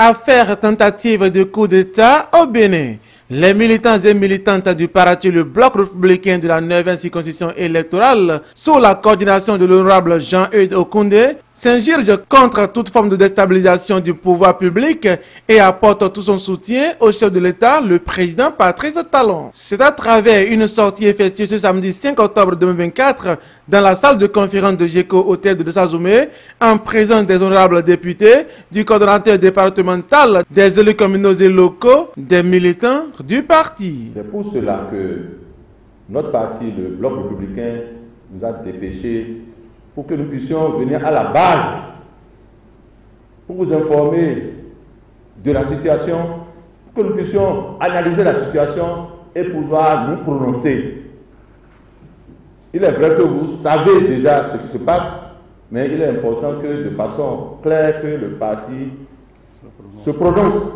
Affaire tentative de coup d'État au Bénin. Les militants et militantes du parti le Bloc républicain de la 9e circonscription électorale, sous la coordination de l'honorable Jean-Eudes Okoundé, s'insurgent contre toute forme de déstabilisation du pouvoir public et apportent tout son soutien au chef de l'État, le président Patrice Talon. C'est à travers une sortie effectuée ce samedi 5 octobre 2024 dans la salle de conférence de GECO Hôtel de Dassazoumé, en présence des honorables députés, du coordonnateur départemental, des élus communaux et locaux, des militants du parti. C'est pour cela que notre parti, le Bloc républicain, nous a dépêchés pour que nous puissions venir à la base, pour vous informer de la situation, pour que nous puissions analyser la situation et pouvoir nous prononcer. Il est vrai que vous savez déjà ce qui se passe, mais il est important que de façon claire que le parti se prononce.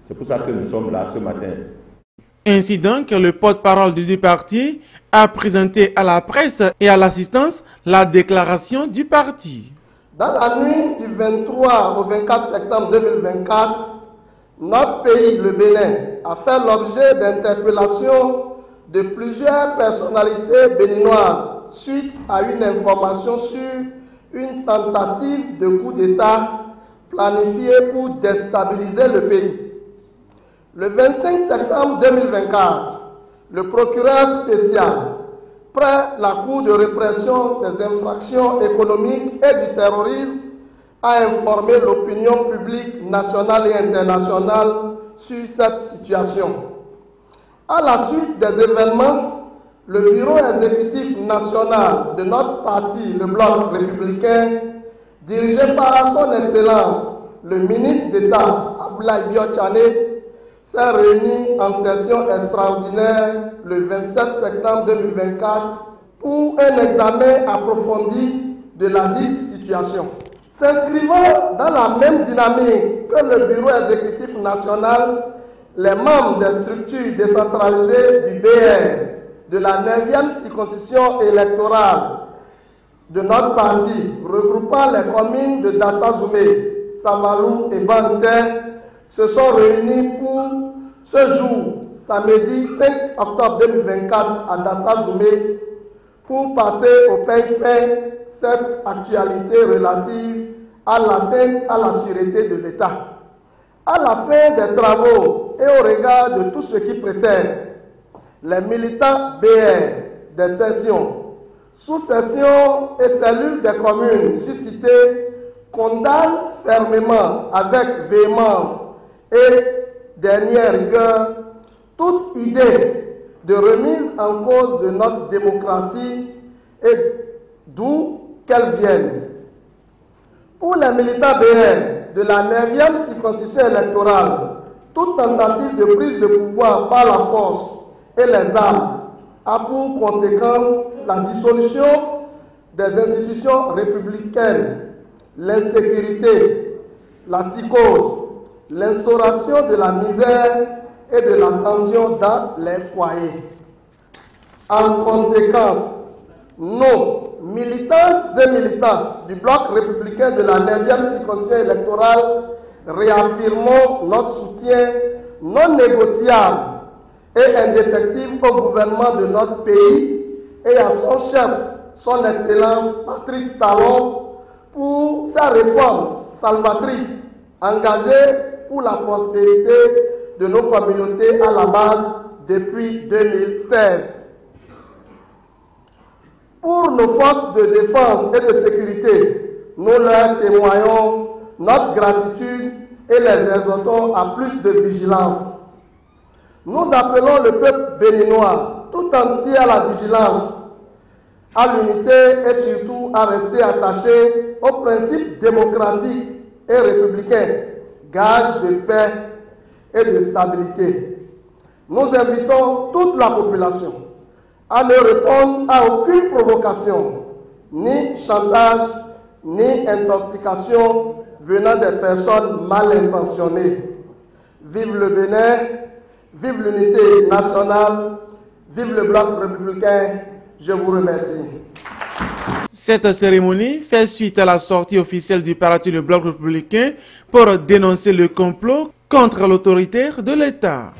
C'est pour ça que nous sommes là ce matin. Ainsi donc, le porte-parole du parti a présenté à la presse et à l'assistance la déclaration du parti. Dans la nuit du 23 au 24 septembre 2024, notre pays, le Bénin, a fait l'objet d'interpellations de plusieurs personnalités béninoises suite à une information sur une tentative de coup d'État planifiée pour déstabiliser le pays. Le 25 septembre 2024, le procureur spécial, près la Cour de répression des infractions économiques et du terrorisme, a informé l'opinion publique nationale et internationale sur cette situation. À la suite des événements, le bureau exécutif national de notre parti, le Bloc républicain, dirigé par son Excellence, le ministre d'État Abdoulaye Biotchané, s'est réuni en session extraordinaire le 27 septembre 2024 pour un examen approfondi de la dite situation. S'inscrivant dans la même dynamique que le bureau exécutif national, les membres des structures décentralisées du BR de la 9e circonscription électorale de notre parti, regroupant les communes de Dassazoumé, Savalou et Bantin, se sont réunis pour ce jour, samedi 5 octobre 2024 à Dassazoumé, pour passer au peigne fin cette actualité relative à l'atteinte à la sûreté de l'État. À la fin des travaux et au regard de tout ce qui précède, les militants BR des sessions, sous-sessions et cellules des communes suscitées condamnent fermement avec véhémence et dernière rigueur toute idée de remise en cause de notre démocratie et d'où qu'elle vienne. Pour les militants BR de la 9e circonscription électorale, toute tentative de prise de pouvoir par la force et les armes a pour conséquence la dissolution des institutions républicaines, l'insécurité, la psychose, l'instauration de la misère et de la tension dans les foyers. En conséquence, nous, militantes et militants du Bloc républicain de la 9e circonscription électorale, réaffirmons notre soutien non négociable et indéfectible au gouvernement de notre pays et à son chef, son Excellence Patrice Talon, pour sa réforme salvatrice engagée pour la prospérité de nos communautés à la base depuis 2016. Pour nos forces de défense et de sécurité, nous leur témoignons notre gratitude et les exhortons à plus de vigilance. Nous appelons le peuple béninois tout entier à la vigilance, à l'unité et surtout à rester attaché aux principes démocratiques et républicains, gage de paix et de stabilité. Nous invitons toute la population à ne répondre à aucune provocation, ni chantage, ni intoxication venant des personnes mal intentionnées. Vive le Bénin, vive l'unité nationale, vive le Bloc républicain. Je vous remercie. Cette cérémonie fait suite à la sortie officielle du parti Le Bloc républicain pour dénoncer le complot contre l'autorité de l'État.